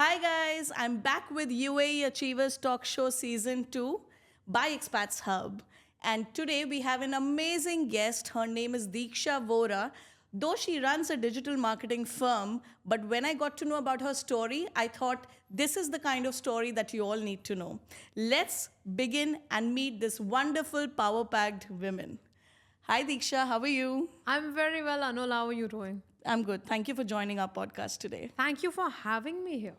Hi guys, I'm back with UAE Achievers Talk Show Season 2 by Expats Hub. And today we have an amazing guest. Her name is Deeksha Vora. Though she runs a digital marketing firm, but when I got to know about her story, I thought this is the kind of story that you all need to know. Let's begin and meet this wonderful power packed women. Hi Deeksha, how are you? I'm very well, Anul. How are you doing? I'm good. Thank you for joining our podcast today. Thank you for having me here.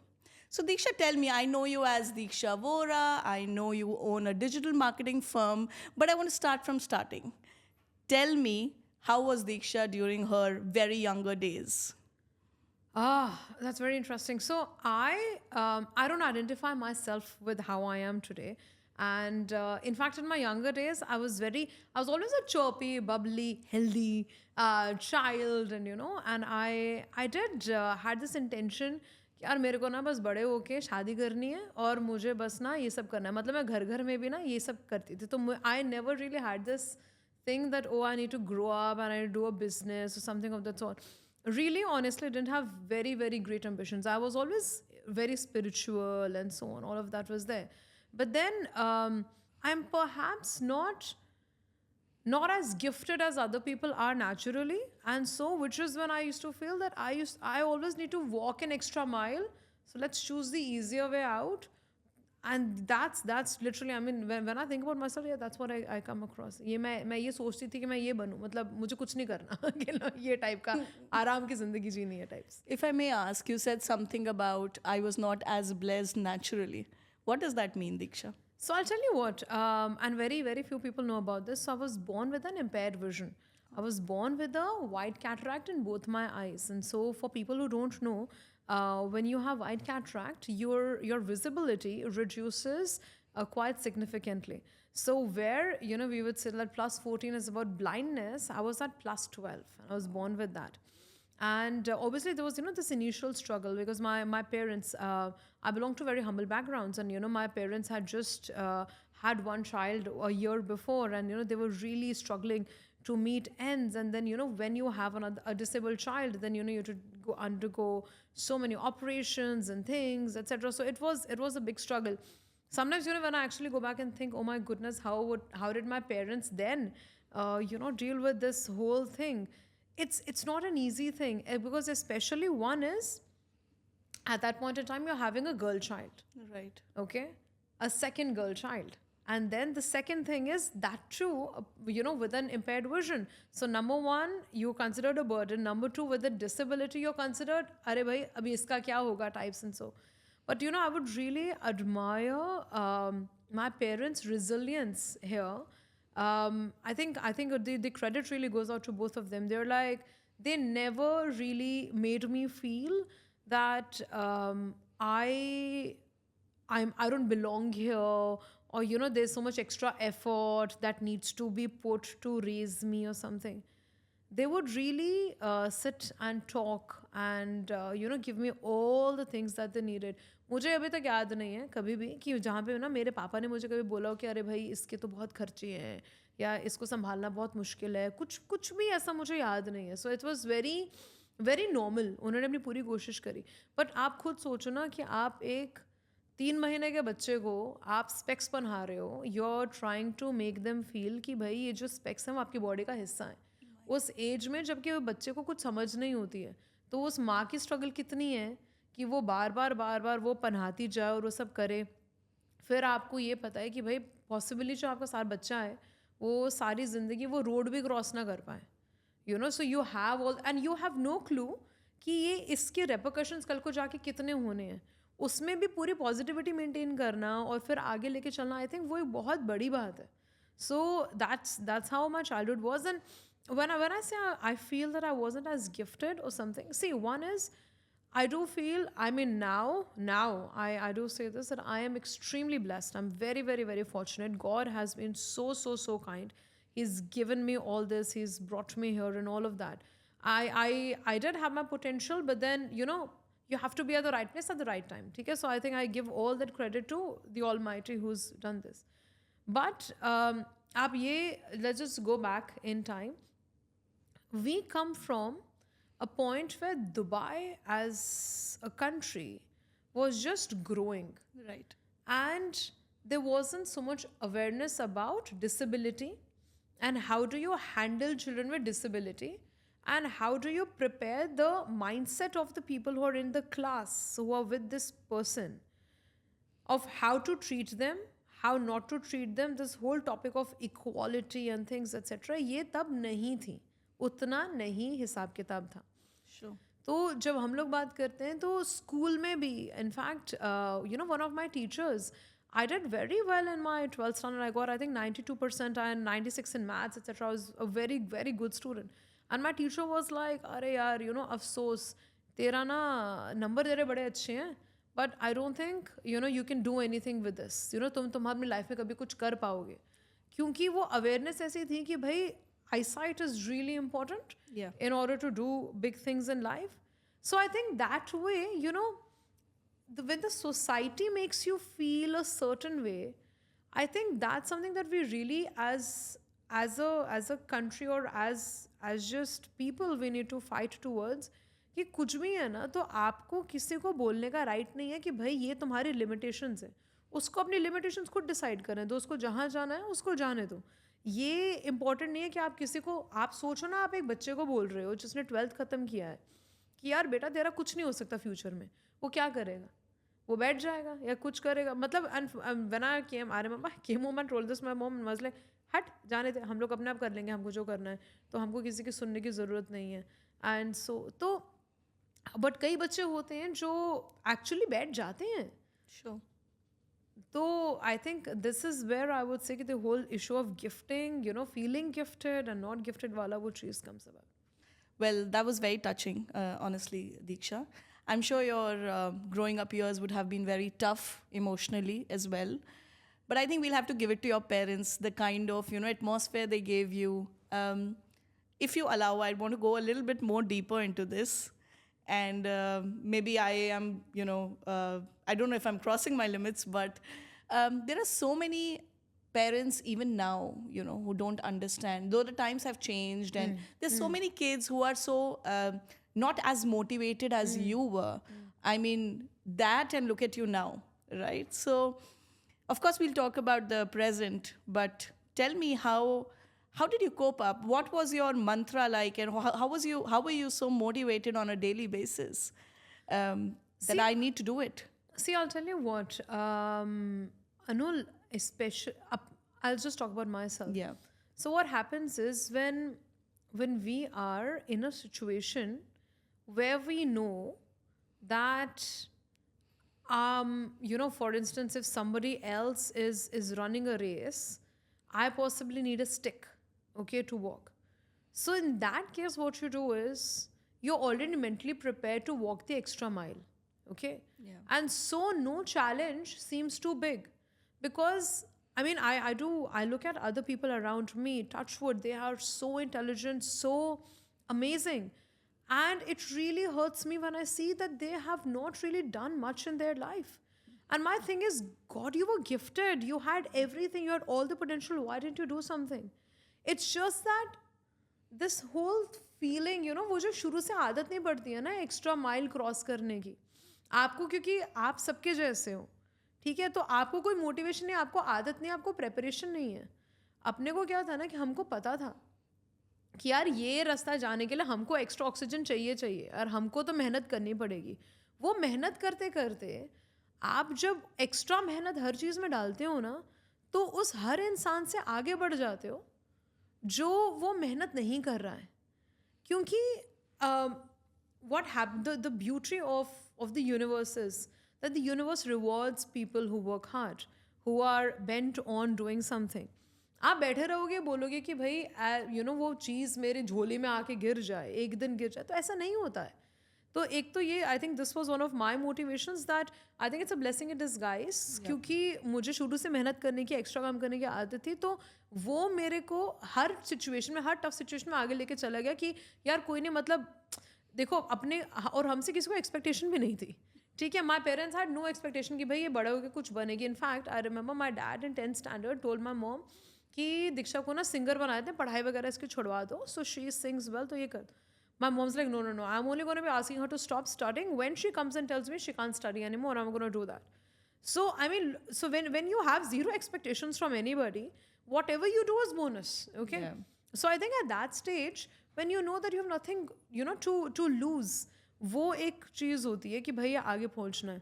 So, Diksha, tell me, I know you as Diksha Vora, I know you own a digital marketing firm, but I want to start from starting. Tell me, how was Diksha during her very younger days? That's very interesting. So I don't identify myself with how I am today. And in fact, in my younger days, I was always a chirpy, bubbly, healthy child, and I did had this intention कि यार मेरे को ना बस बड़े होके शादी करनी है और मुझे बस ना ये सब करना है मतलब मैं घर घर में भी ना ये सब करती थी तो I never really had this thing that oh I need to grow up and I need to do a business or something of that sort. Really, honestly, I didn't have very great ambitions. I was always very spiritual and so on. All of that was there, but then I'm perhaps not as gifted as other people are naturally, and so which is when I used to feel that I always need to walk an extra mile. So let's choose the easier way out, and that's literally, I mean, when I think about myself, yeah, that's what I come across. ये मैं ये सोचती थी कि मैं ये बनूं मतलब मुझे कुछ नहीं करना कि ना ये टाइप का आराम की जिंदगी जीनी है types. If I may ask, you said something about I was not as blessed naturally. What does that mean, Diksha? So I'll tell you what, and very few people know about this. So I was born with an impaired vision. I was born with a white cataract in both my eyes, and so for people who don't know, when you have white cataract, your visibility reduces quite significantly. So where we would say that plus 14 is about blindness, I was at plus 12, and I was born with that. And obviously there was this initial struggle because my parents, I belong to very humble backgrounds, and my parents had just had one child a year before, and they were really struggling to meet ends. And then when you have a disabled child, then you have to undergo so many operations and things, etc. So it was a big struggle. Sometimes when I actually go back and think, oh my goodness, how did my parents then deal with this whole thing? It's not an easy thing, because especially one is at that point in time you're having a girl child, Right. okay, a second girl child, and then the second thing is that too with an impaired vision. So number one, you're considered a burden. Number two, with a disability, you're considered अरे भाई अभी इसका क्या होगा types. And so, but I would really admire my parents' resilience here. I think the credit really goes out to both of them. They're like, they never really made me feel that I don't belong here, or there's so much extra effort that needs to be put to raise me or something. They would really sit and talk and give me all the things that they needed. मुझे अभी तक याद नहीं है कभी भी कि जहाँ पे ना मेरे पापा ने मुझे कभी बोला हो कि अरे भाई इसके तो बहुत खर्चे हैं या इसको संभालना बहुत मुश्किल है, कुछ भी ऐसा मुझे याद नहीं है. So it was very normal. उन्होंने अपनी पूरी कोशिश करी. बट आप खुद सोचो ना कि आप एक 3 महीने के बच्चे को आप स्पेक्स पहना रहे हो. You are trying to make them feel कि भाई ये जो स्पेक्स हैं वो आपकी बॉडी का हिस्सा है. उस एज में जबकि वो बच्चे को कुछ समझ नहीं होती है, तो उस माँ की स्ट्रगल कितनी है कि वो बार बार वो पहनाती जाए और वो सब करे. फिर आपको ये पता है कि भाई पॉसिबली जो आपका सारा बच्चा है वो सारी ज़िंदगी वो रोड भी क्रॉस ना कर पाए. So you have all and you have no clue कि ये इसके रेपोकशंस कल को जाके कितने होने हैं. उसमें भी पूरी पॉजिटिविटी मेंटेन करना और फिर आगे लेके चलना, आई थिंक वो एक बहुत बड़ी बात है. So that's how my childhood was. And when I say I feel that I wasn't as gifted or something, see, one is I do feel, I mean, now I do say this, that I am extremely blessed. I'm very fortunate. God has been so kind. He's given me all this. He's brought me here and all of that. I did have my potential, but then you have to be at the right place at the right time. Okay? So I think I give all that credit to the Almighty who's done this. But आप ये, let's just go back in time. We come from a point where Dubai as a country was just growing. Right. And there wasn't so much awareness about disability and how do you handle children with disability and how do you prepare the mindset of the people who are in the class who are with this person of how to treat them, how not to treat them. This whole topic of equality and things etc. ये तब नहीं थी, उतना नहीं हिसाब किताब था. Sure. तो जब हम लोग बात करते हैं तो स्कूल में भी in fact you know one of my teachers I did very well in my 12th standard. I got, I think, 92% and 96 in maths, etc. I was a very, very good student. And my teacher was like, अरे यार, you know, अफसोस, तेरा ना number तेरे बड़े अच्छे हैं, but I don't think, you know, you can do anything with this. You know, तुम अपनी लाइफ में कभी कुछ कर पाओगे. क्योंकि वो अवेयरनेस ऐसी थी कि भाई eyesight is really important Yeah. in order to do big things in life. So I think that way, you know, when the society makes you feel a certain way, I think that's something that we really as a country or as just people we need to fight towards. कि कुछ भी है ना तो आपको किसी को बोलने का राइट नहीं है कि भाई ये तुम्हारी लिमिटेशंस है. उसको अपनी लिमिटेशंस खुद डिसाइड करें दो, उसको जहाँ जाना है उसको जाने दो. ये इंपॉर्टेंट नहीं है कि आप किसी को, आप सोचो ना आप एक बच्चे को बोल रहे हो जिसने 12th ख़त्म किया है कि यार बेटा तेरा कुछ नहीं हो सकता फ्यूचर में, वो क्या करेगा? वो बैठ जाएगा या कुछ करेगा. मतलब when I came home and told this my mom was like हट जाने दे, हम लोग अपने आप कर लेंगे, हमको जो करना है, तो हमको किसी की सुनने की ज़रूरत नहीं है. एंड सो तो बट कई बच्चे होते हैं जो एक्चुअली बैठ जाते हैं. Sure. तो I think this is where I would say कि the whole issue of gifting, you know, feeling gifted and not gifted वाला वो चीज़ comes about. Well, that was very touching, honestly, Deeksha. I'm sure your growing up years would have been very tough emotionally as well. But I think we'll have to give it to your parents, the kind of, you know, atmosphere they gave you. If you allow, I want to go a little bit more deeper into this. And maybe I am, you know, I don't know if I'm crossing my limits, but there are so many parents even now, you know, who don't understand, though the times have changed and there's so many kids who are so not as motivated as you were. I mean, that, and look at you now, right? So of course we'll talk about the present, but tell me how did you cope up? What was your mantra like, and how were you so motivated on a daily basis that I need to do it? See, I'll tell you what, Anul, especially, I'll just talk about myself. Yeah. So what happens is when we are in a situation where we know that, you know, for instance, if somebody else is running a race, I possibly need a stick, okay, to walk. So in that case, what you do is you're already mentally prepared to walk the extra mile, okay? Yeah. And so no challenge seems too big, because I mean, I look at other people around me, touch wood, they are so intelligent, so amazing. And it really hurts me when I see that they have not really done much in their life. And my thing is, God, you were gifted. You had everything. You had all the potential. Why didn't you do something? It's just that this whole feeling, you know, वो जो शुरू से आदत नहीं पड़ती है ना extra mile cross करने की आपको, क्योंकि आप सबके जैसे हो, ठीक है, तो आपको कोई मोटिवेशन नहीं, आपको आदत नहीं, आपको प्रेपरेशन नहीं है. अपने को क्या था ना कि हमको पता था कि यार ये रास्ता जाने के लिए हमको एक्स्ट्रा ऑक्सीजन चाहिए और हमको तो मेहनत करनी पड़ेगी. वो मेहनत करते करते आप जब एक्स्ट्रा मेहनत हर चीज़ में डालते हो ना, तो उस हर इंसान से आगे बढ़ जाते हो जो वो मेहनत नहीं कर रहा है. क्योंकि what happened, the beauty of the universe is that the universe rewards people who work hard, who are bent on doing something. आप बैठे रहोगे बोलोगे कि भाई यू नो वो चीज़ मेरे झोले में आके गिर जाए, एक दिन गिर जाए, तो ऐसा नहीं होता है. तो एक तो ये आई think this was one of my motivations that I think it's a blessing in disguise, क्योंकि मुझे शुरू से मेहनत करने की, एक्स्ट्रा काम करने की आदत थी, तो वो मेरे को हर सिचुएशन में, हर टफ सिचुएशन में आगे लेके चला गया कि यार कोई नहीं, मतलब देखो अपने, और हमसे किसी को एक्सपेक्टेशन भी नहीं थी, ठीक है. My parents had no expectation कि भाई ये बड़ा होकर कुछ बनेगी. In fact I remember my dad in 10th standard told my mom कि दीक्षा को ना सिंगर बनाए थे, पढ़ाई वगैरह इसकी छुड़वा दो, सो शी सिंग्स वेल, तो ये कर. My mom's like, no, I'm only going to be asking her to stop studying when she comes and tells me she can't study anymore. I'm going to do that. So, I mean, so when you have zero expectations from anybody, whatever you do is bonus, okay? Yeah. So I think at that stage, when you know that you have nothing, to lose, वो एक चीज़ होती है कि भैया आगे पहुंचना है.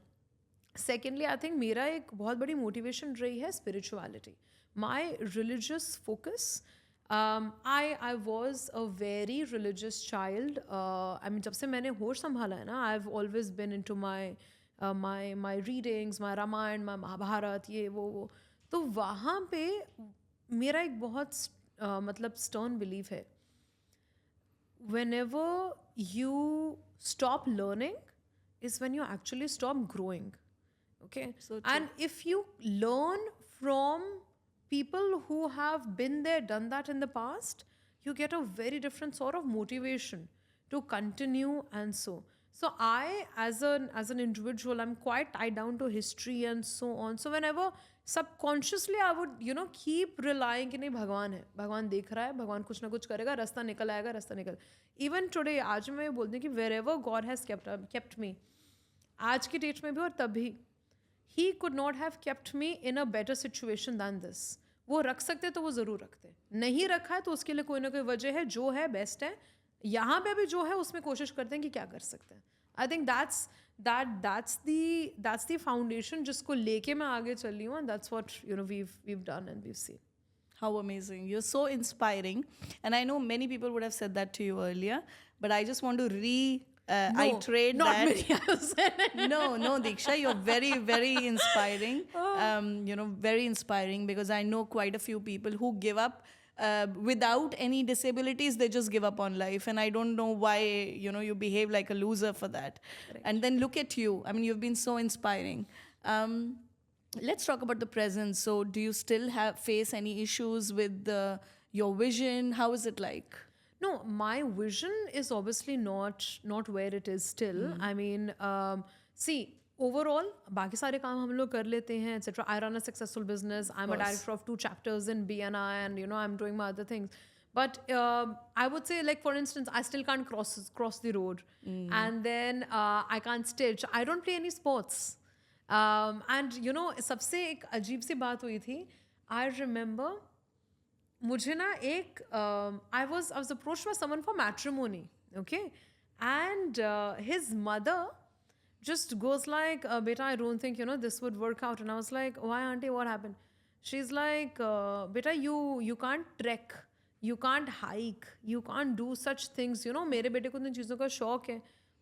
Secondly, I think मेरा एक बहुत बड़ी motivation रही है spirituality. My religious focus. I was a very religious child. I mean, जब से मैंने होश संभाला है ना, I've always been into my readings, my Ramayana, my Mahabharat, ये वो. तो वहाँ पे मेरा एक बहुत मतलब stern belief है. Whenever you stop learning is when you actually stop growing. Okay. So true. And if you learn from people who have been there, done that in the past, you get a very different sort of motivation to continue and so. So I, as an individual, I'm quite tied down to history and so on. So whenever subconsciously I would, keep relying कि नहीं भगवान है, भगवान देख रहा है, भगवान कुछ ना कुछ करेगा, रास्ता निकल आएगा, रास्ता निकल. Even today, आज मैं बोलती हूँ कि wherever God has kept me, आज की डेट में भी और तब भी, He could not have kept me in a better situation than this. वो रख सकते तो वो ज़रूर रखते. नहीं रखा है तो उसके लिए कोई ना कोई वजह है, जो है बेस्ट है. यहाँ पे अभी जो है उसमें कोशिश करते हैं कि क्या कर सकते हैं. I think that's the foundation जिसको लेके मैं आगे चल रही हूँ, and that's what we've done and we've seen. How amazing. You're so inspiring. And I know many people would have said that to you earlier, but I just want to iterate not that. many others. No, Diksha, you're very, very inspiring. Very inspiring, because I know quite a few people who give up without any disabilities. They just give up on life, and I don't know why you behave like a loser for that. Correct. And then look at you. I mean, you've been so inspiring. Let's talk about the present. So, do you still face any issues with your vision? How is it like? No, my vision is obviously not where it is still. I mean, see, overall, बाकी सारे काम हम लोग कर लेते हैं, etc. I run a successful business. I'm a director of 2 chapters in BNI, and I'm doing my other things. But I would say, like, for instance, I still can't cross the road, and then I can't stitch. I don't play any sports. And सबसे एक अजीब सी बात हुई थी. I remember मुझे ना एक I was approached by someone for matrimony, okay, and his mother just goes like, beta, I don't think this would work out. And I was like, why, auntie, what happened? She's like, beta, you can't trek, you can't hike, you can't do such things. मेरे बेटे को इन चीज़ों का शौक है.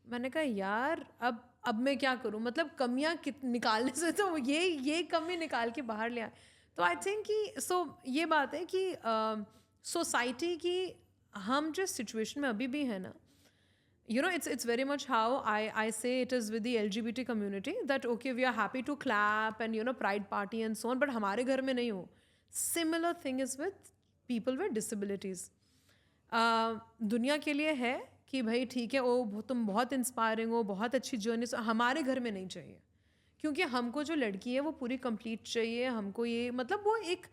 मैंने कहा यार अब मैं क्या करूँ, मतलब कमियाँ निकालने से तो ये कमी निकाल के बाहर ले आए. तो आई थिंक कि ये बात है कि सोसाइटी की हम जिस सिचुएशन में अभी भी है ना, it's very much how I say it is with the LGBT community, that okay, we are happy to clap and pride party and so on, but हमारे घर में नहीं हो. Similar thing is with people with disabilities. दुनिया के लिए है कि भाई ठीक है, तुम बहुत इंस्पायरिंग हो, बहुत अच्छी जर्नी, हमारे घर में नहीं चाहिए. क्योंकि हमको जो लड़की है वो पूरी कंप्लीट चाहिए. हमको ये मतलब वो एक,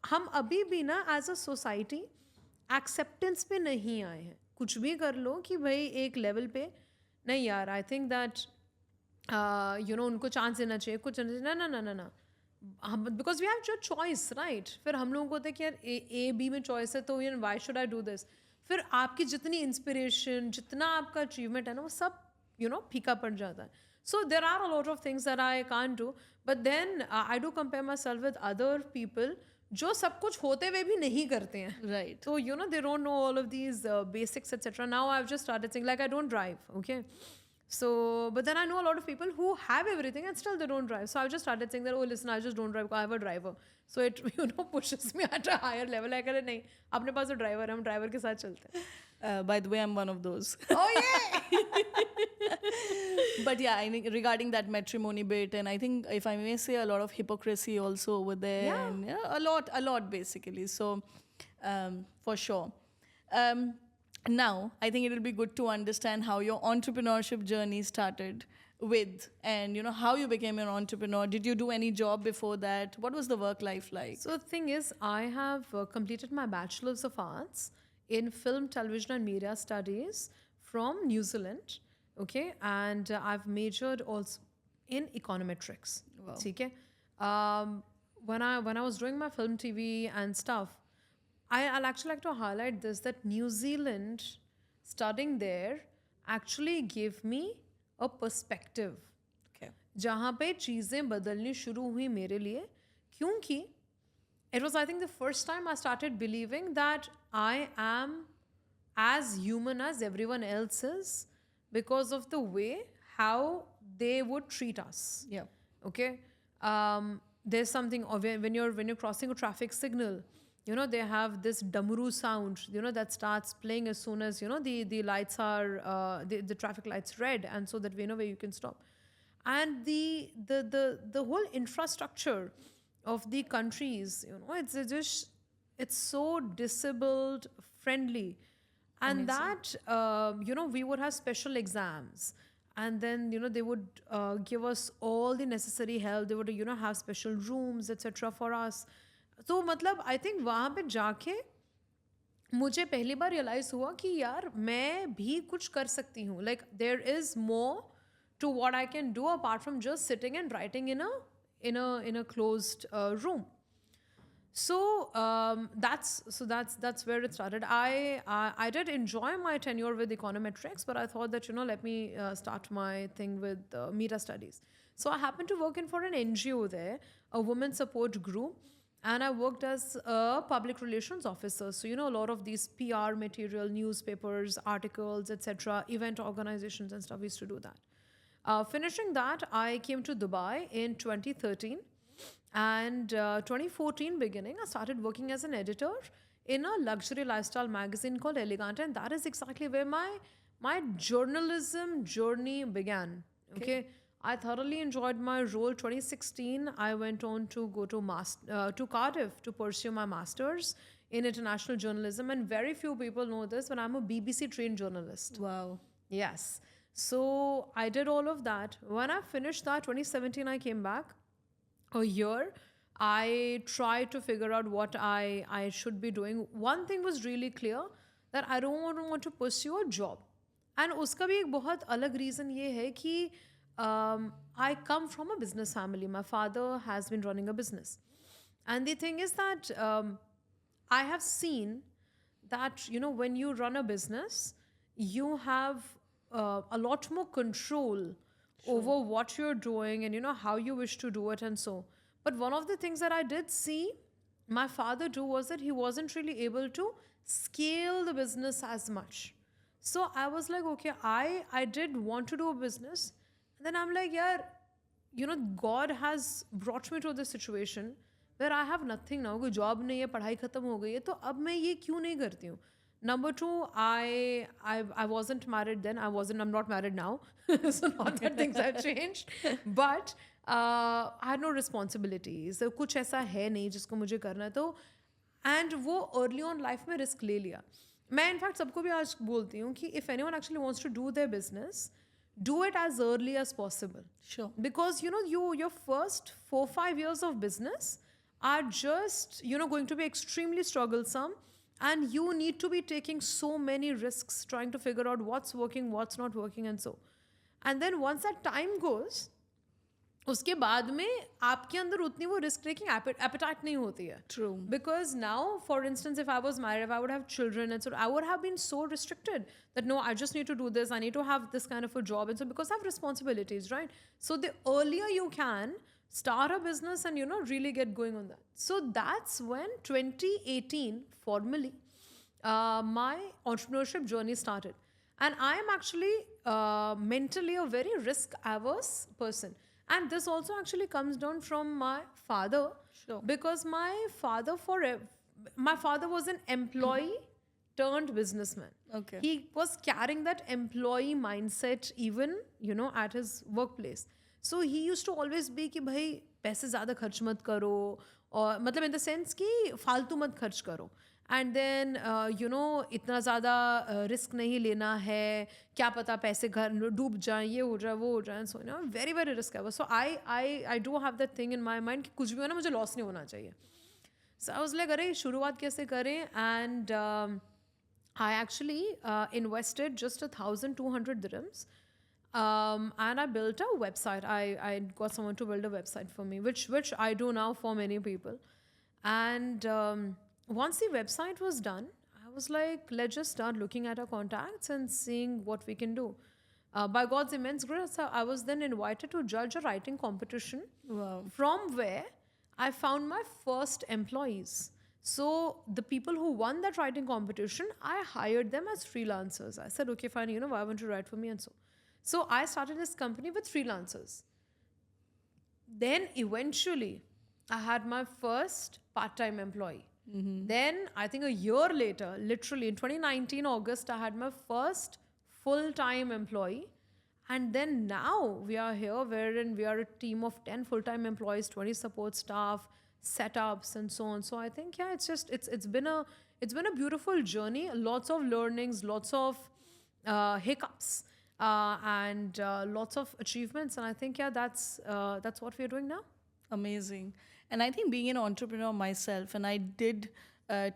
हम अभी भी ना एज अ सोसाइटी एक्सेप्टेंस पे नहीं आए हैं. कुछ भी कर लो कि भाई एक लेवल पे नहीं यार, आई थिंक दैट उनको चांस देना चाहिए, कुछ ना हम, बिकॉज वी हैव जो चॉइस, राइट. फिर हम लोगों को होता है कि यार ए बी में चॉइस है, तो why should I do this. फिर आपकी जितनी इंस्पिरेशन, जितना आपका अचीवमेंट है ना, वो सब फीका पड़ जाता है. So there are a lot of things that I can't do, but then I do compare myself with other people जो सब कुछ होते हुए भी नहीं करते हैं. Right. So they don't know all of these basics, etc. Now I've just started saying, like, I don't drive, okay. So, but then I know a lot of people who have everything and still they don't drive. So I've just started saying that, oh listen, I just don't drive, I have a driver. So it pushes me at a higher level. I कह रहे नहीं, अपने पास तो driver है, हम driver के साथ चलते हैं. By the way, I'm one of those. Oh yeah. But yeah, I think regarding that matrimony bit, and I think, if I may say, a lot of hypocrisy also over there. Yeah. And a lot basically. So for sure. Now, I think it'll be good to understand how your entrepreneurship journey started with, and how you became an entrepreneur. Did you do any job before that? What was the work life like? So the thing is, I have completed my Bachelor's of Arts in Film, Television and Media Studies from New Zealand, okay, and I've majored also in econometrics. Wow. ठीक है? When I was doing my film, TV, and stuff, I'll actually like to highlight this, that New Zealand, studying there, actually gave me a perspective. Okay. जहाँ पे चीज़ें बदलनी शुरू हुई मेरे लिए, क्योंकि it was, I think, the first time I started believing that I am as human as everyone else is because of the way how they would treat us. Yeah. Okay. There's something when you're crossing a traffic signal, you know, they have this damuru sound, you know, that starts playing as soon as, you know, the lights are the traffic lights red, and so that we know where you can stop. And the whole infrastructure of the countries, you know, it's so disabled friendly. And that, you know, we would have special exams, and then, you know, they would give us all the necessary help. They would, you know, have special rooms, etc. for us. तो मतलब I think वहाँ पे जाके मुझे पहली बार realise हुआ कि यार मैं भी कुछ कर सकती हूँ. Like there is more to what I can do apart from just sitting and writing in a closed room. So that's where it started. I did enjoy my tenure with econometrics, but I thought that, you know, let me start my thing with meta studies. So I happened to work in for an NGO there, a women support group, and I worked as a public relations officer. So, you know, a lot of these PR material, newspapers, articles, etc., event organizations and stuff, we used to do that. Finishing that, I came to Dubai in 2013. And 2014 beginning, I started working as an editor in a luxury lifestyle magazine called Elegant, and that is exactly where my journalism journey began. Okay, I thoroughly enjoyed my role. 2016, I went on to go to Cardiff to pursue my masters in international journalism, and very few people know this, but I'm a BBC trained journalist. Wow. Yes, so I did all of that. When I finished that, 2017, I came back. A year, I tried to figure out what I should be doing. One thing was really clear, that I don't want to pursue a job. And उसका भी एक बहुत अलग reason ये है कि I come from a business family. My father has been running a business. And the thing is that I have seen that, you know, when you run a business, you have a lot more control over what you're doing and, you know, how you wish to do it and so. But one of the things that I did see my father do was that he wasn't really able to scale the business as much. So I was like, okay, I did want to do a business. And then I'm like, yeah, you know, God has brought me to this situation where I have nothing now. कोई job नहीं है, पढ़ाई खत्म हो गई है, तो अब मैं ये क्यों नहीं करती हूँ? Number two, I wasn't married then. I'm not married now. So not that things have changed. But I had no responsibilities. So कुछ ऐसा है नहीं जिसको मुझे करना है, तो and वो early on life में risk ले लिया. मैं in fact सबको भी आज बोलती हूँ कि if anyone actually wants to do their business, do it as early as possible. Sure. Because, you know, your first 4-5 years of business are just, you know, going to be extremely strugglesome. And you need to be taking so many risks, trying to figure out what's working, what's not working, and so. And then once that time goes, उसके बाद में आपके अंदर उतनी वो risk taking appetite नहीं होती है. True. Because now, for instance, if I was married, if I would have children, and so I would have been so restricted that no, I just need to do this, I need to have this kind of a job, and so because I have responsibilities, right? So the earlier you can start a business and, you know, really get going on that. So that's when 2018 formally my entrepreneurship journey started. And I am actually mentally a very risk averse person. And this also actually comes down from my father. Sure. Because my father was an employee turned businessman. Okay. He was carrying that employee mindset even, you know, at his workplace. So he used to always be कि भाई पैसे ज़्यादा खर्च मत करो, और मतलब in the sense कि फालतू मत खर्च करो. And then, you know, इतना ज़्यादा रिस्क नहीं लेना है, क्या पता पैसे घर डूब जाएं, ये हो जाए, वो हो जाए, so, you know, very very risk averse. So I do have that thing in my mind कि कुछ भी हो ना, मुझे लॉस नहीं होना चाहिए. So I was like, अरे शुरुआत कैसे करें? And I actually invested just 1,200 dirhams. And I built a website. I got someone to build a website for me, which I do now for many people. And once the website was done, I was like, let's just start looking at our contacts and seeing what we can do. By God's immense grace, I was then invited to judge a writing competition, Wow. from where I found my first employees. So the people who won that writing competition, I hired them as freelancers. I said, okay, fine, why won't you write for me? And so I started this company with freelancers. Then eventually, I had my first part time employee. Then, I think a year later, literally in 2019 August, I had my first full time employee. And then now we are here, wherein we are a team of 10 full time employees, 20 support staff, setups, and so on. So I think, yeah, it's been a beautiful journey, lots of learnings, lots of hiccups, and lots of achievements. And I think, yeah, that's what we're doing now. Amazing. And I think being an entrepreneur myself, and I did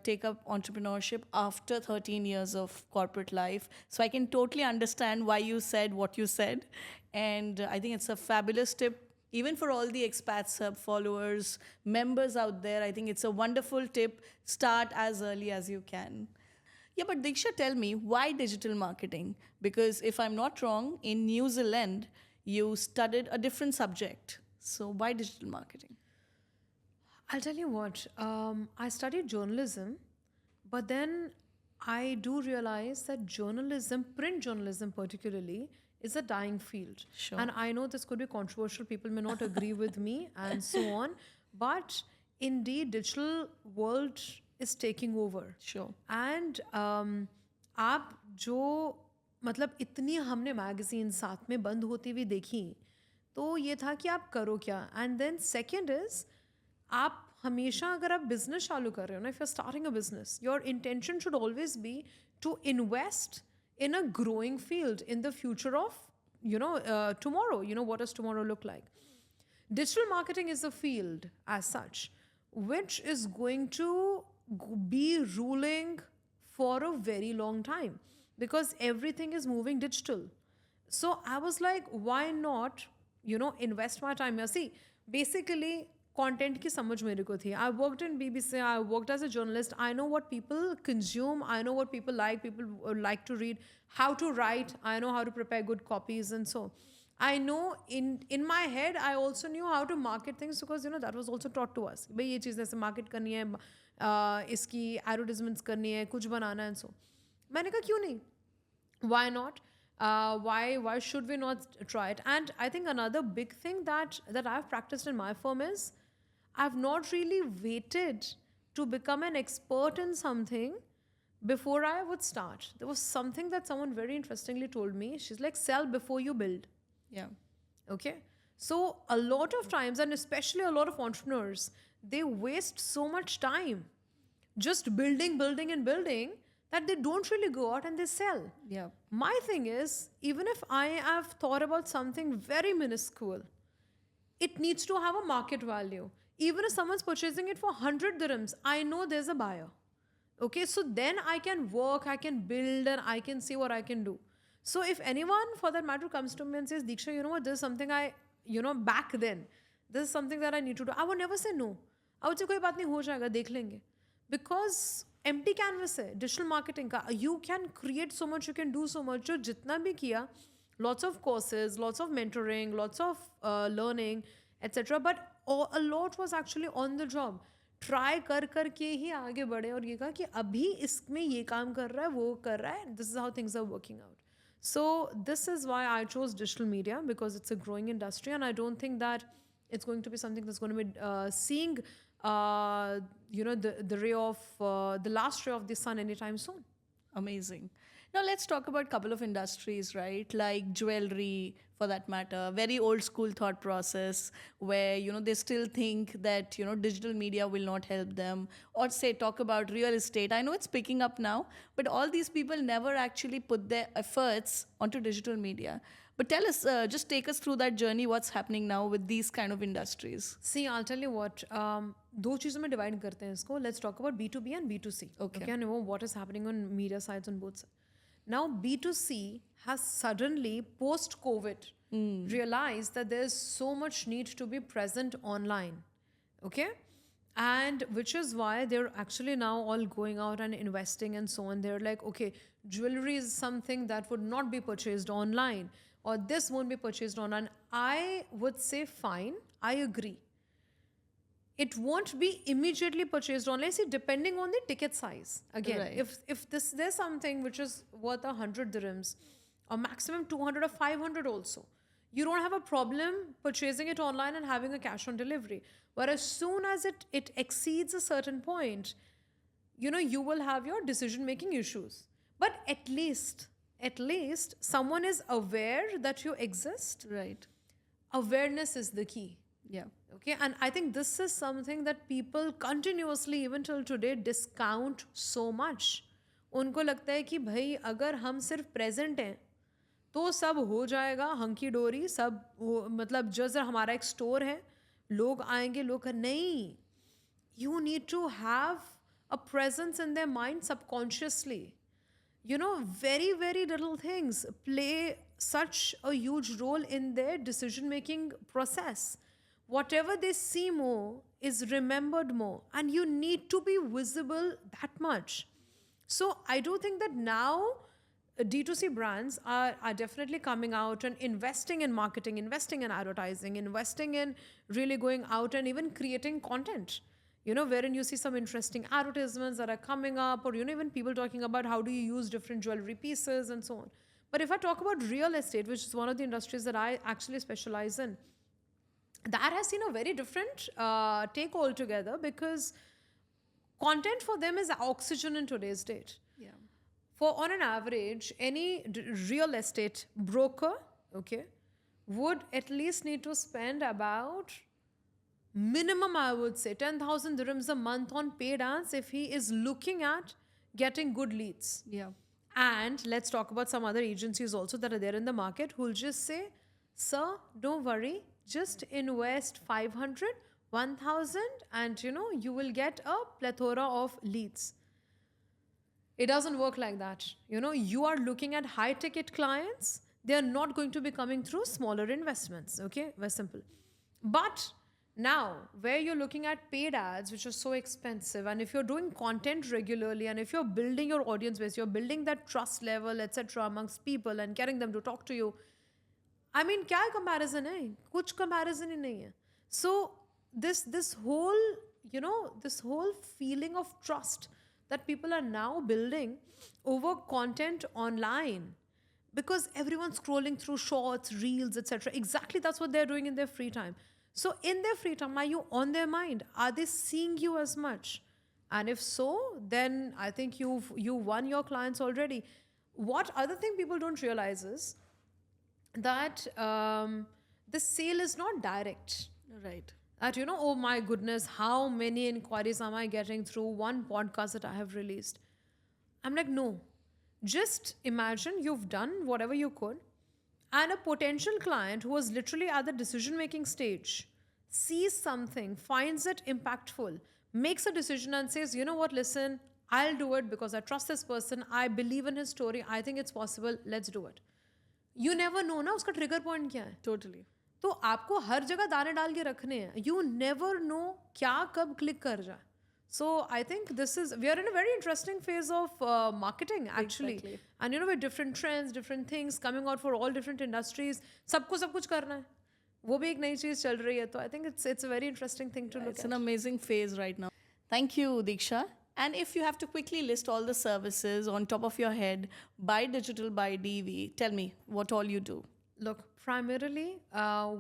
take up entrepreneurship after 13 years of corporate life. So I can totally understand why you said what you said. And I think it's a fabulous tip, even for all the Expats Hub followers, members out there. I think it's a wonderful tip. Start as early as you can. Yeah, but Diksha, tell me, why digital marketing? Because if I'm not wrong, in New Zealand, you studied a different subject. So why digital marketing? I'll tell you what, I studied journalism, but then I do realize that journalism, print journalism particularly, is a dying field. Sure. And I know this could be controversial, people may not agree with me and so on, but indeed, digital world is taking over. Sure. And आप जो मतलब इतनी हमने magazine साथ में बंद होती हुई देखी, तो ये था कि आप करो क्या. एंड देन सेकेंड इज, आप हमेशा अगर आप बिजनेस चालू कर रहे हो ना, if you are starting a business, your intention should always be to invest in a growing field in the future of tomorrow. What does tomorrow look like? Digital marketing is a field as such which is going to be ruling for a very long time, because everything is moving digital. So I was like, why not invest my time here? See, basically content की समझ मेरे को थी. I worked in BBC, I worked as a journalist. I know what people consume, I know what people like to read, how to write, I know how to prepare good copies, and so I know in my head I also knew how to market things, because that was also taught to us. भाई ये चीज़ ऐसे market करनी है, इसकी advertisements करनी है, कुछ बनाना है, and so मैंने कहा क्यों नहीं, why not? Why should we not try it? And I think another big thing that I've practiced in my firm is I've not really waited to become an expert in something before I would start. There was something that someone very interestingly told me. She's like, sell before you build. Yeah. Okay. So a lot of times, and especially a lot of entrepreneurs, they waste so much time just building that they don't really go out and they sell. Yeah. My thing is, even if I have thought about something very minuscule, it needs to have a market value. Even if someone's purchasing it for 100 dirhams, I know there's a buyer. Okay, so then I can work, I can build, and I can see what I can do. So if anyone for that matter comes to me and says, Diksha, you know what, this is something back then, this is something that I need to do, I would never say no. I would say, koi baat nahi, ho jayega, dekh lenge. Because empty canvas hai, digital marketing ka, you can create so much, you can do so much. Jo jitna bhi kiya, lots of courses, lots of mentoring, lots of learning, etc. But a lot was actually on the job. Try कर के ही आगे बढ़े और ये कहा कि अभी इसमें ये काम कर रहा है, वो कर रहा है, this is how things are working out. So this is why I chose digital media, because it's a growing industry, and I don't think that it's going to be something that's going to be seeing the ray of the last ray of the sun anytime soon. Amazing. Now let's talk about a couple of industries, right? Like jewelry, for that matter, very old school thought process where, they still think that, digital media will not help them. Or say, talk about real estate. I know it's picking up now, but all these people never actually put their efforts onto digital media. But tell us, just take us through that journey. What's happening now with these kind of industries? See, I'll tell you what. दो चीज़ों में divide करते हैं इसको. Let's talk about B2B and B2C. Okay. And know what is happening on media sides on both sides. Now, B2C has suddenly, post-COVID, realized that there's so much need to be present online. Okay? And which is why they're actually now all going out and investing and so on. They're like, okay, jewelry is something that would not be purchased online, or this won't be purchased online. I would say, fine, I agree. It won't be immediately purchased online. See, depending on the ticket size. Again, Right. if there's something which is worth 100 dirhams, or maximum 200 or 500 also, you don't have a problem purchasing it online and having a cash on delivery. But as soon as it exceeds a certain point, you will have your decision making issues. But at least someone is aware that you exist. Right. Awareness is the key. Yeah. Okay, and I think this is something that people continuously, even till today, discount so much. उनको लगता है कि भाई अगर हम सिर्फ present हैं तो सब हो जाएगा, हंकी डोरी सब मतलब जैसे हमारा एक स्टोर है, लोग आएंगे, लोग नहीं. You need to have a presence in their mind subconsciously. Very, very little things play such a huge role in their decision making process. Whatever they see more is remembered more, and you need to be visible that much. So I do think that now D2C brands are definitely coming out and investing in marketing, investing in advertising, investing in really going out and even creating content. Wherein you see some interesting advertisements that are coming up, or even people talking about how do you use different jewelry pieces and so on. But if I talk about real estate, which is one of the industries that I actually specialize in, that has seen a very different take altogether, because content for them is oxygen in today's date. Yeah. For on an average, any real estate broker, okay, would at least need to spend about minimum, I would say, 10,000 dirhams a month on paid ads if he is looking at getting good leads. Yeah. And let's talk about some other agencies also that are there in the market who'll just say, sir, don't worry, just invest 500, 1,000 and you will get a plethora of leads. It doesn't work like that. You are looking at high ticket clients. They are not going to be coming through smaller investments. Okay, very simple. But now, where you're looking at paid ads, which are so expensive, and if you're doing content regularly, and if you're building your audience base, you're building that trust level, etc., amongst people and getting them to talk to you. I mean, क्या comparison है? कुछ comparison ही नहीं है. So this whole feeling of trust that people are now building over content online, because everyone's scrolling through shorts, reels, etc. Exactly, that's what they're doing in their free time. So in their free time, are you on their mind? Are they seeing you as much? And if so, then I think you won your clients already. What other thing people don't realize is that the sale is not direct. Right. That, oh my goodness, how many inquiries am I getting through one podcast that I have released? I'm like, no. Just imagine you've done whatever you could, and a potential client who was literally at the decision-making stage sees something, finds it impactful, makes a decision and says, you know what, listen, I'll do it because I trust this person, I believe in his story, I think it's possible, let's do it. You never know ना उसका trigger point क्या है. Totally. तो आपको हर जगह दाने डाल के रखने हैं. You never know क्या कब click कर जाए. So I think we are in a very interesting phase of marketing actually. Exactly. And with different trends, different things coming out for all different industries. सबको सब कुछ करना है. वो भी एक नई चीज चल रही है. तो I think it's a very interesting thing to look It's at. an amazing phase right now. Thank you, Diksha. And if you have to quickly list all the services on top of your head by Digital by DV, tell me what all you do. Look, primarily,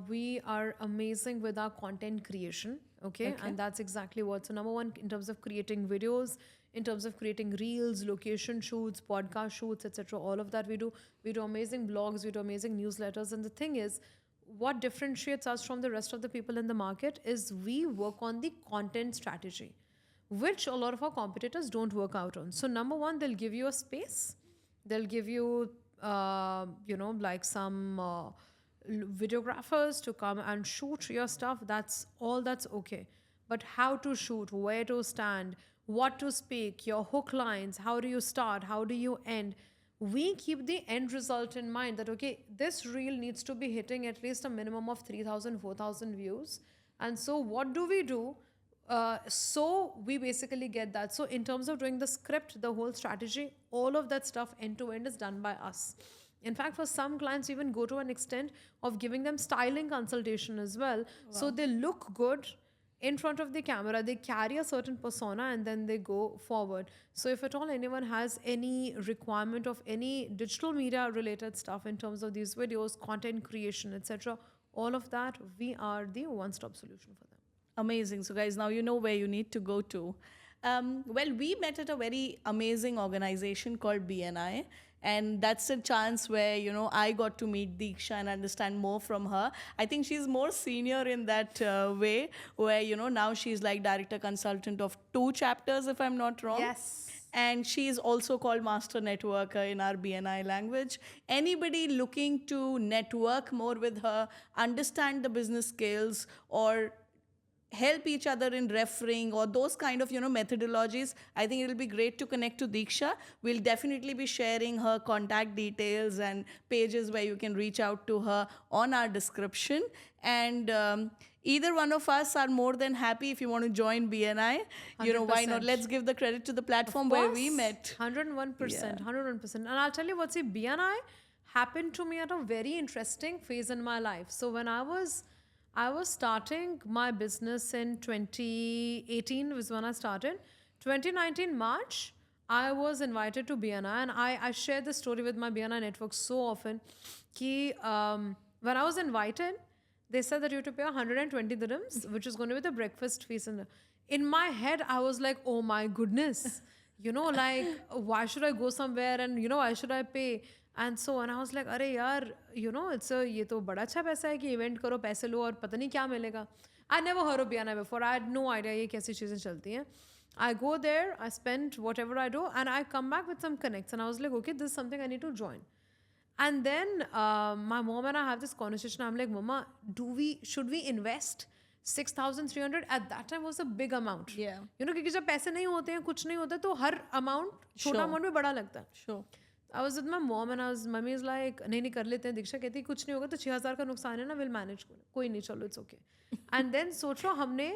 we are amazing with our content creation, okay? And that's exactly what. So number one, in terms of creating videos, in terms of creating reels, location shoots, podcast shoots, etc., all of that we do. We do amazing blogs, we do amazing newsletters. And the thing is, what differentiates us from the rest of the people in the market is we work on the content strategy, which a lot of our competitors don't work out on. So number one, they'll give you a space. They'll give you like some videographers to come and shoot your stuff, that's okay. But how to shoot, where to stand, what to speak, your hook lines, how do you start, how do you end? We keep the end result in mind that, okay, this reel needs to be hitting at least a minimum of 3,000, 4,000 views. And so, what do we do? So we basically get that. So in terms of doing the script, the whole strategy, all of that stuff end to end is done by us. In fact, for some clients, even go to an extent of giving them styling consultation as well. So they look good in front of the camera, they carry a certain persona, and then they go forward. So if at all anyone has any requirement of any digital media related stuff in terms of these videos, content creation, etc., all of that, we are the one-stop solution for them. Amazing. So, guys, now you know where you need to go to. Well, we met at a very amazing organization called BNI. And that's a chance where, I got to meet Deeksha and understand more from her. I think she's more senior in that way, where, now she's like director consultant of 2 chapters, if I'm not wrong. Yes. And she is also called Master Networker in our BNI language. Anybody looking to network more with her, understand the business skills, or help each other in referring or those kind of methodologies, I think it'll be great to connect to Deeksha. We'll definitely be sharing her contact details and pages where you can reach out to her on our description. And either one of us are more than happy if you want to join BNI. Why not? 100%. Let's give the credit to the platform where we met. 101%, 101%. And I'll tell you what, see, BNI happened to me at a very interesting phase in my life. So when I was starting my business in 2018 was when I started. 2019 March, I was invited to BNI, and I share this story with my BNI network so often. When I was invited, they said that you have to pay 120 dirhams, which is going to be the breakfast fees. And in my head, I was like, oh my goodness, like, why should I go somewhere and, why should I pay? And so, and I was like, अरे यार, ये तो बड़ा अच्छा पैसा है कि event करो, पैसे लो और पता नहीं क्या मिलेगा. I never heard of BNI before. I had no idea ये कैसी चीज़ें चलती हैं. I go there, I spend whatever I do, and I come back with some connects. And I was like, okay, this is something I need to join. And then my mom and I have this conversation. I'm like, Mama, should we invest 6,300? At that time was a big amount. Yeah. क्योंकि जब पैसे नहीं होते हैं, कुछ नहीं होता, तो हर amount, छोटा amount भी बड़ा लगता है. Sure. I was with my mom and mummy is like, नहीं कर लेते हैं. दीक्षा कहती कुछ नहीं होगा, तो 6,000 का नुकसान है ना, we'll manage. कोई नहीं, चलो, it's okay. And then सोचो, हमने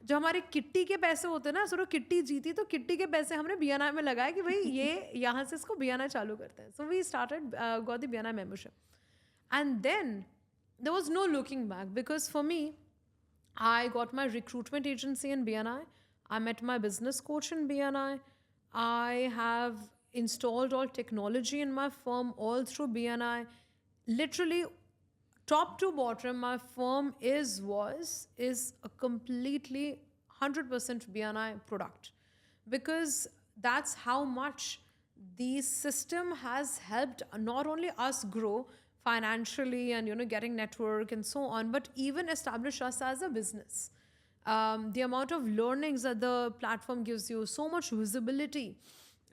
जो हमारे किट्टी के पैसे होते हैं ना, सोचो किट्टी जीती तो किट्टी के पैसे हमने BNI में लगाए कि भाई ये यहाँ से इसको BNI चालू करते हैं. So we started, got the BNI membership. And then there was no looking back, because for me, I got my recruitment agency in BNI. I met my business coach in BNI. I have installed all technology in my firm all through BNI. Literally, top to bottom, my firm is a completely 100% BNI product, because that's how much the system has helped not only us grow financially and getting network and so on, but even establish us as a business. The amount of learnings that the platform gives you, so much visibility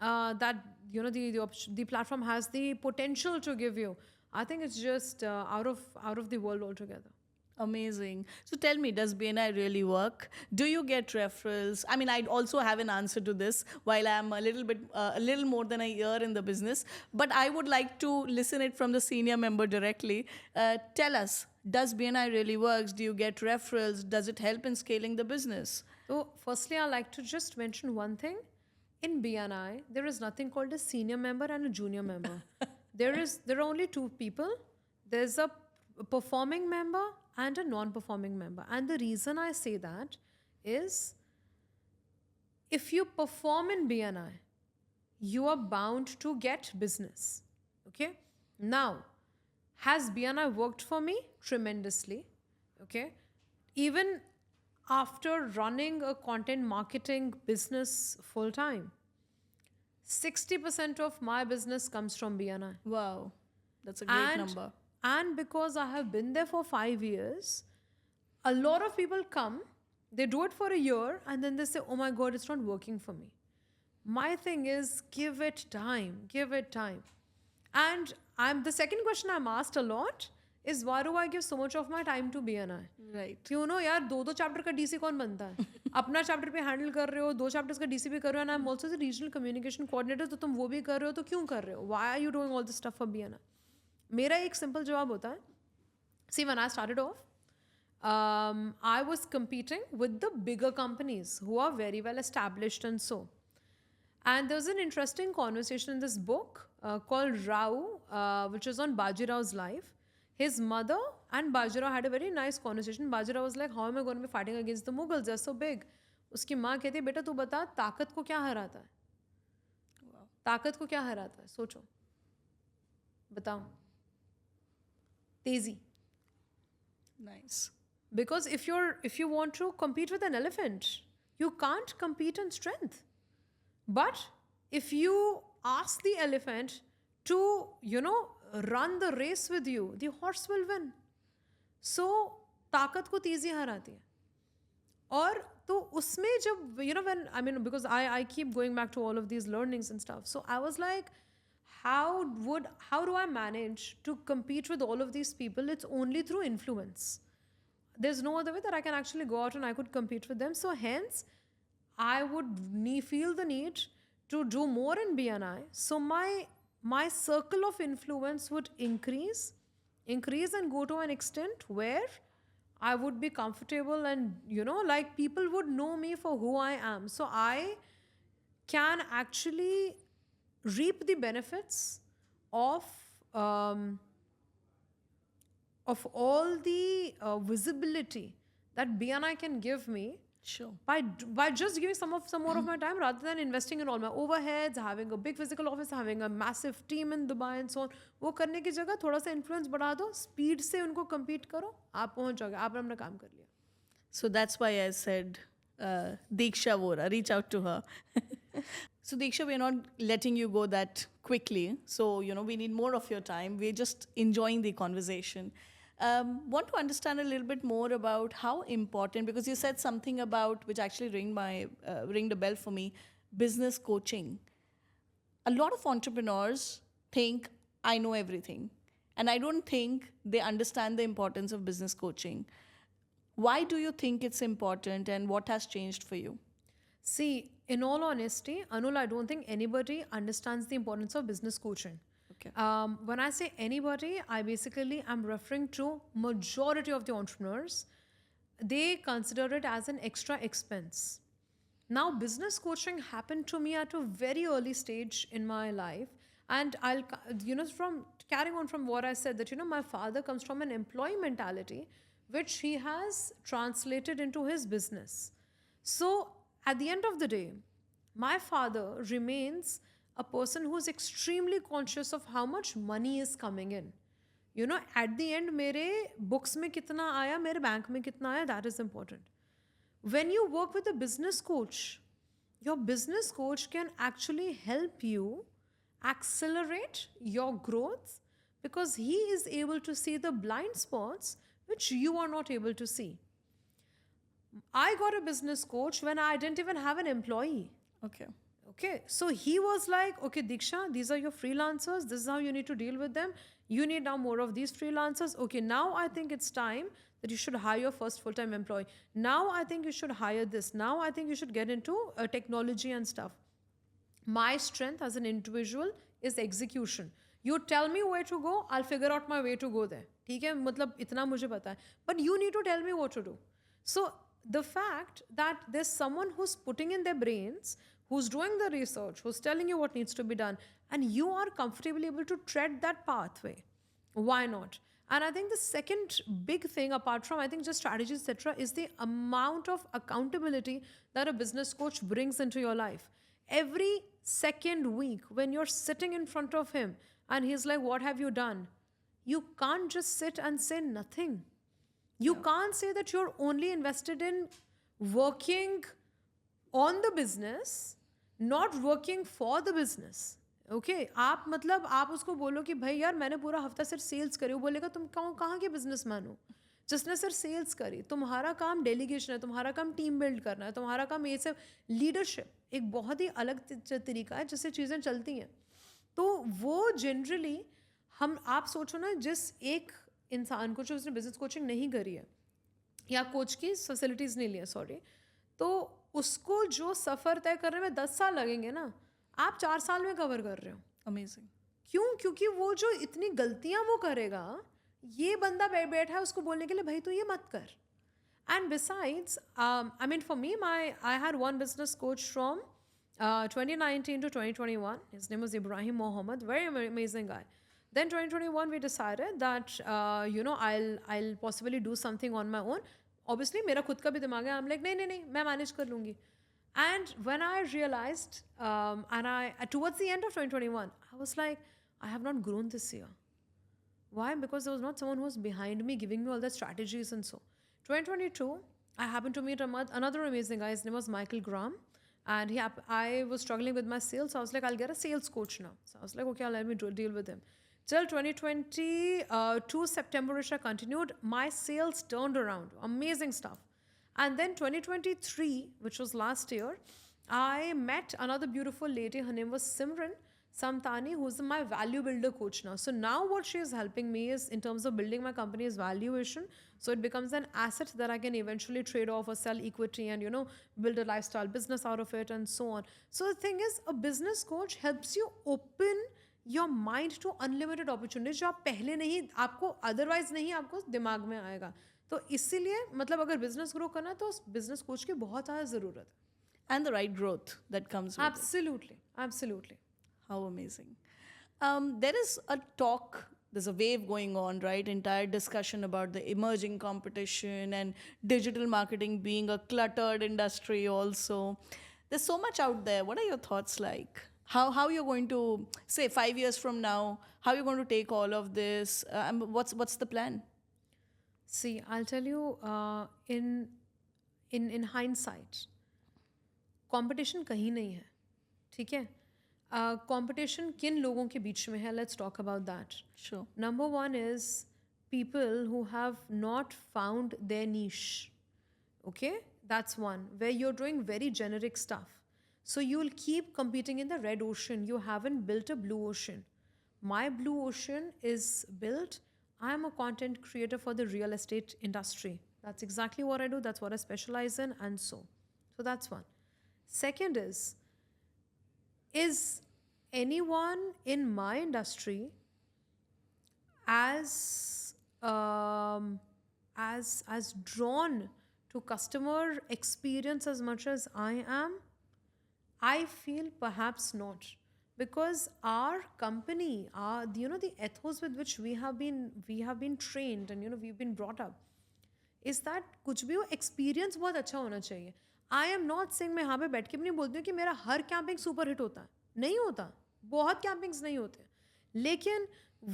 that the platform has the potential to give you. I think it's just out of the world altogether. Amazing. So tell me, does BNI really work? Do you get referrals? I mean, I also have an answer to this while I'm a little more than a year in the business, but I would like to listen it from the senior member directly. Tell us, does BNI really works? Do you get referrals? Does it help in scaling the business? So firstly, I'd like to just mention one thing. In BNI, there is nothing called a senior member and a junior member. There are only 2 people. There's a performing member and a non-performing member. And the reason I say that is, if you perform in BNI, you are bound to get business. Okay? Now, has BNI worked for me? Tremendously. Okay? Even after running a content marketing business full time, 60% of my business comes from BNI. Wow, that's a great number. And because I have been there for 5 years, a lot of people come, they do it for a year, and then they say, oh my God, it's not working for me. My thing is, give it time. And the second question I'm asked a lot is why do I give so much of my time to BNI? Right. क्यों no यार, दो chapter का DC कौन बनता है? अपना chapter पे handle कर रहे हो, 2 चैप्टर्स का डीसी भी कर रहे हो, and I am also the regional communication coordinator, तो तुम वो भी कर रहे हो, तो क्यों कर रहे हो? Why are you doing all this stuff for BNI? मेरा एक सिंपल जवाब होता है, see when I started off, I was competing with the bigger companies who are very well established and so. And there's an interesting conversation in this book called Rao, which is on Bajirao's life. His mother and Bajirao had a very nice conversation. Bajirao was like, how am I going to be fighting against the Mughals? They're so big. उसकी माँ कहती है, बेटा तू बता ताकत को क्या हराता है? ताकत को क्या हराता है? सोचो, बताओ. तेजी. Nice. Because if you want to compete with an elephant, you can't compete in strength. But if you ask the elephant to, run the race with you, the horse will win. So ताकत को तेजी हराती है. और तो उसमें जब because I keep going back to all of these learnings and stuff. So I was like, how do I manage to compete with all of these people? It's only through influence. There's no other way that I can actually go out and I could compete with them. So hence, I would feel the need to do more in BNI. So my circle of influence would increase and go to an extent where I would be comfortable and, like people would know me for who I am. So I can actually reap the benefits of all the visibility that BNI can give me. Sure. By just giving some more of my time rather than investing in all my overheads, having a big physical office, having a massive team in Dubai and so on. वो करने की जगह थोड़ा सा influence बढ़ा दो, speed से उनको compete करो, आप पहुंच जाओगे, आपने अपना काम कर लिया. So that's why I said Diksha Vora, reach out to her. So Diksha, we're not letting you go that quickly. So, we need more of your time. We're just enjoying the conversation. Want to understand a little bit more about how important, because you said something about, which actually ringed a bell for me, business coaching. A lot of entrepreneurs think, I know everything. And I don't think they understand the importance of business coaching. Why do you think it's important and what has changed for you? See, in all honesty, Anul, I don't think anybody understands the importance of business coaching. Okay. When I say anybody, I basically am referring to majority of the entrepreneurs. They consider it as an extra expense. Now, business coaching happened to me at a very early stage in my life. And I'll, from carrying on from what I said, that, my father comes from an employee mentality, which he has translated into his business. So at the end of the day, my father remains a person who's extremely conscious of how much money is coming in. At the end, mere books mein kitna aaya, mere bank mein kitna aaya, that is important. When you work with a business coach, your business coach can actually help you accelerate your growth because he is able to see the blind spots which you are not able to see. I got a business coach when I didn't even have an employee. Okay, so he was like, okay, Diksha, these are your freelancers. This is how you need to deal with them. You need now more of these freelancers. Okay, now I think it's time that you should hire your first full-time employee. Now I think you should hire this. Now I think you should get into technology and stuff. My strength as an individual is execution. You tell me where to go, I'll figure out my way to go there. ठीक है, मतलब इतना मुझे पता है. But you need to tell me what to do. So the fact that there's someone who's putting in their brains, who's doing the research, who's telling you what needs to be done, and you are comfortably able to tread that pathway, why not? And I think the second big thing, apart from, I think, just strategies, etc., is the amount of accountability that a business coach brings into your life. Every second week, when you're sitting in front of him and he's like, what have you done? You can't just sit and say nothing. You can't say that you're only invested in working on the business, not working for the business. Okay, आप उसको बोलो कि भाई यार मैंने पूरा हफ्ता सिर्फ सेल्स करी, वो बोलेगा तुम कहाँ के बिजनेसमैन हो जिसने सिर्फ सेल्स करी? तुम्हारा काम डेलीगेशन है, तुम्हारा काम टीम बिल्ड करना है, तुम्हारा काम ये सब लीडरशिप एक बहुत ही अलग तरीका है जिससे चीज़ें चलती हैं. तो वो जनरली हम आप सोचो ना, जिस एक इंसान को जो उसने बिजनेस कोचिंग नहीं करी है या कोच की फैसिलिटीज़ नहीं लिया, सॉरी, तो उसको जो सफ़र तय करने में 10 साल लगेंगे ना, आप 4 साल में कवर कर रहे हो। Amazing. क्यों? क्योंकि वो जो इतनी गलतियां वो करेगा, ये बंदा बैठा है उसको बोलने के लिए, भाई तू ये मत कर। And besides, I mean, for me, I had one business coach from 2019 to 2021. His name was Ibrahim Mohammed, very amazing guy. Then 2021, we decided that I'll possibly do something on my own. Obviously, मेरा खुद का भी दिमाग है. I'm like, नहीं नहीं नहीं, मैं manage कर लूँगी. And when I realized, and towards the end of 2021, I was like, I have not grown this year. Why? Because there was not someone who was behind me giving me all the strategies and so. 2022, I happened to meet another amazing guy. His name was Michael Graham. And I was struggling with my sales. So I was like, I'll get a sales coach now. So I was like, okay, let me deal with him. Till 2022 September-ish, I continued. My sales turned around. Amazing stuff. And then 2023, which was last year, I met another beautiful lady. Her name was Simran Samtani, who's my value builder coach now. So now what she is helping me is in terms of building my company's valuation. So it becomes an asset that I can eventually trade off or sell equity and, build a lifestyle business out of it and so on. So the thing is, a business coach helps you open your mind to unlimited opportunities जो आप पहले नहीं, आपको otherwise नहीं आपको दिमाग में आएगा. तो इसीलिए मतलब अगर बिजनेस ग्रो करना है तो बिजनेस कोच की बहुत ज़्यादा ज़रूरत है. And the right growth that comes with it. Absolutely, absolutely. How amazing. There is a talk, there's a wave going on, right? Entire discussion about the emerging competition and digital marketing being a cluttered industry also. There's so much out there. What are your thoughts like? How you're going to, say, 5 years from now, how you're going to take all of this? What's the plan? See, I'll tell you, in hindsight, competition कहीं नहीं है, ठीक है? Competition किन लोगों के बीच में है? Let's talk about that. Sure. Number one is people who have not found their niche. Okay, that's one, where you're doing very generic stuff. So you'll keep competing in the red ocean. You haven't built a blue ocean. My blue ocean is built. I'm a content creator for the real estate industry. That's exactly what I do. That's what I specialize in, and so that's one. Second is anyone in my industry as drawn to customer experience as much as I am? I feel perhaps not, because our company, the ethos with which we have been trained and we've been brought up, is that कुछ भी हो experience बहुत अच्छा होना चाहिए. I am not saying मैं यहाँ पे बैठ के भी नहीं बोलती हूँ कि मेरा हर कैंपिंग सुपर हिट होता है, नहीं होता, बहुत कैंपिंग्स नहीं होते, लेकिन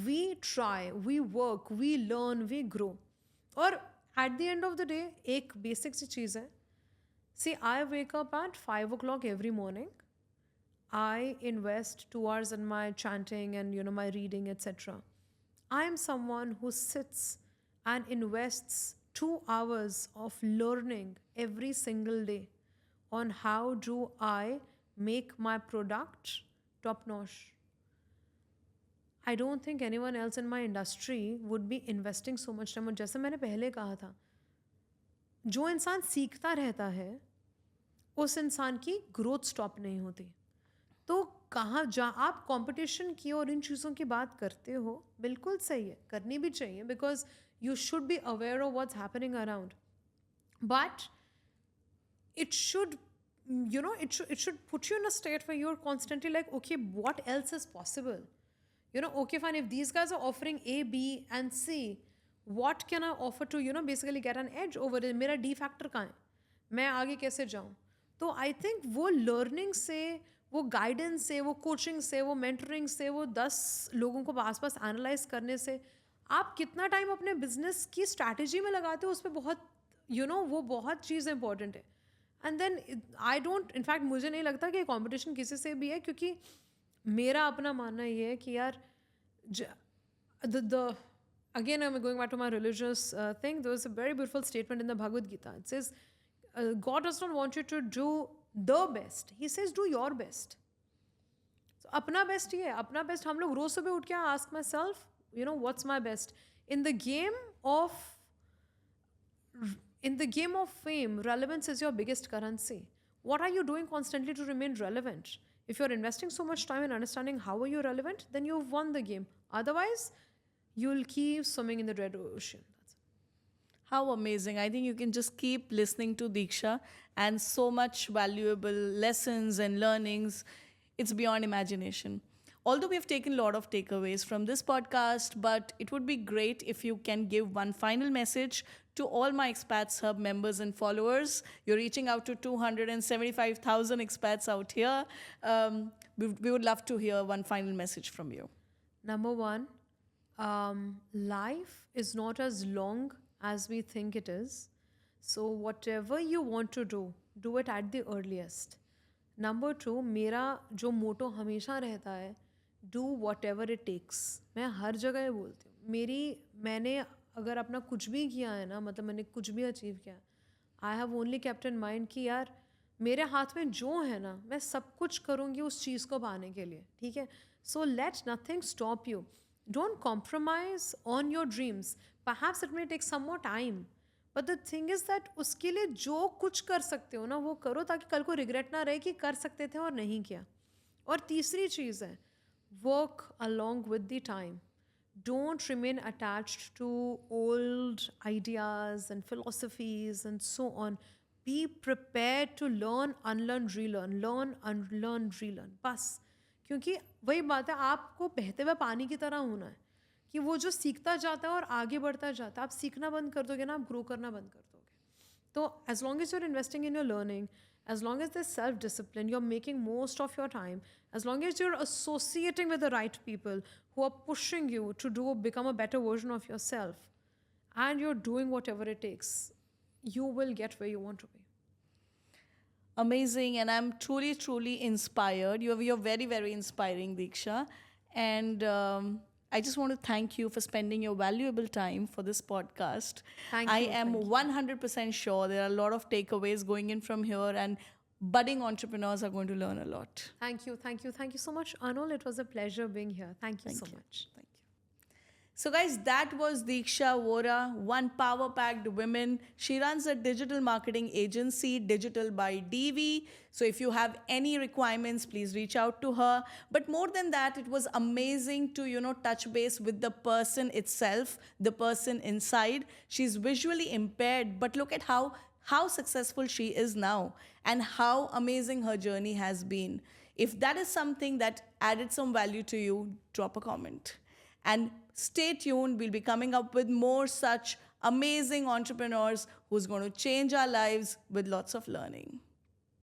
we try, we work, we learn, we grow. और at the end of the day एक basic सी चीज़ है. See, I wake up at 5 o'clock every morning. I invest 2 hours in my chanting and my reading, etc. I am someone who sits and invests 2 hours of learning every single day on how do I make my product top notch. I don't think anyone else in my industry would be investing so much time. जैसे मैंने पहले कहा था, जो इंसान सीखता रहता है उस इंसान की ग्रोथ स्टॉप नहीं होती. तो कहाँ जहाँ आप कंपटीशन की और इन चीज़ों की बात करते हो, बिल्कुल सही है, करनी भी चाहिए, because you should be aware of what's happening around, but it should put you in a state where you're constantly like, okay, what else is possible? Okay, fine, if these guys are offering A, B and C, what can I offer to basically get an edge over it? मेरा D factor कहाँ है, मैं आगे कैसे जाऊँ? तो I think वो learning से, वो गाइडेंस से, वो कोचिंग से, वो मेंटरिंग से, वो 10 लोगों को आसपास एनालाइज करने से आप कितना टाइम अपने बिजनेस की स्ट्रैटेजी में लगाते हो, उस पर बहुत वो बहुत चीज़ इंपॉर्टेंट है. And then I don't, in fact मुझे नहीं लगता कि कंपटीशन किसी से भी है, क्योंकि मेरा अपना मानना ये है कि यार again I'm going back to my religious thing. There was a very beautiful statement in the Bhagavad Gita. It says God does not want you to do the best. He says do your best. So अपना best ही है, अपना best हम लोग रोज सुबह उठ के ask my self, you know what's my best in the game of in the game of fame. Relevance is your biggest currency. What are you doing constantly to remain relevant? If you're investing so much time in understanding how are you relevant, then you've won the game. Otherwise, you'll keep swimming in the red ocean. That's it. How amazing. I think you can just keep listening to Diksha and so much valuable lessons and learnings. It's beyond imagination. Although we have taken a lot of takeaways from this podcast, but it would be great if you can give one final message to all my Expats Hub members and followers. You're reaching out to 275,000 expats out here. We would love to hear one final message from you. Number one, life is not as long as we think it is. So whatever you want to do it at the earliest. Number two, मेरा जो मोटो हमेशा रहता है, do whatever it takes. मैं हर जगह ये बोलती हूँ. मैंने अगर अपना कुछ भी किया है ना, मतलब मैंने कुछ भी अचीव किया, I have only kept in mind कि यार मेरे हाथ में जो है ना, मैं सब कुछ करूँगी उस चीज़ को पाने के लिए. ठीक है. So let nothing stop you. Don't compromise on your dreams. Perhaps it may take some more time, but the thing is that उसके लिए जो कुछ कर सकते हो ना वो करो, ताकि कल को रिग्रेट ना रहे कि कर सकते थे और नहीं किया. और तीसरी चीज़ है, work along with the time. Don't remain attached to old ideas and philosophies and so on. Be prepared to learn, unlearn, relearn. Learn, unlearn, relearn. बस. क्योंकि वही बात है, आपको बहते हुए पानी की तरह होना है कि वो जो सीखता जाता है और आगे बढ़ता जाता है. आप सीखना बंद कर दोगे ना, आप ग्रो करना बंद कर दोगे. तो as long as you're investing in your learning, as long as there's self-discipline, you're making most of your time, as long as you're associating with the right people who are pushing you to become a better version of yourself, and you're doing whatever it takes, you will get where you want to be. Amazing, and I'm truly, truly inspired. You're very, very inspiring, Diksha. And I just want to thank you for spending your valuable time for this podcast. Thank I you, am thank you. 100% sure there are a lot of takeaways going in from here, and budding entrepreneurs are going to learn a lot. Thank you, thank you, thank you so much, Anol. It was a pleasure being here. Thank you so much. Thank you. So, guys, that was Diksha Vora, one power-packed woman. She runs a digital marketing agency, Digital by DV. So, if you have any requirements, please reach out to her. But more than that, it was amazing to, touch base with the person itself, the person inside. She's visually impaired, but look at how successful she is now and how amazing her journey has been. If that is something that added some value to you, drop a comment. And stay tuned. We'll be coming up with more such amazing entrepreneurs who's going to change our lives with lots of learning.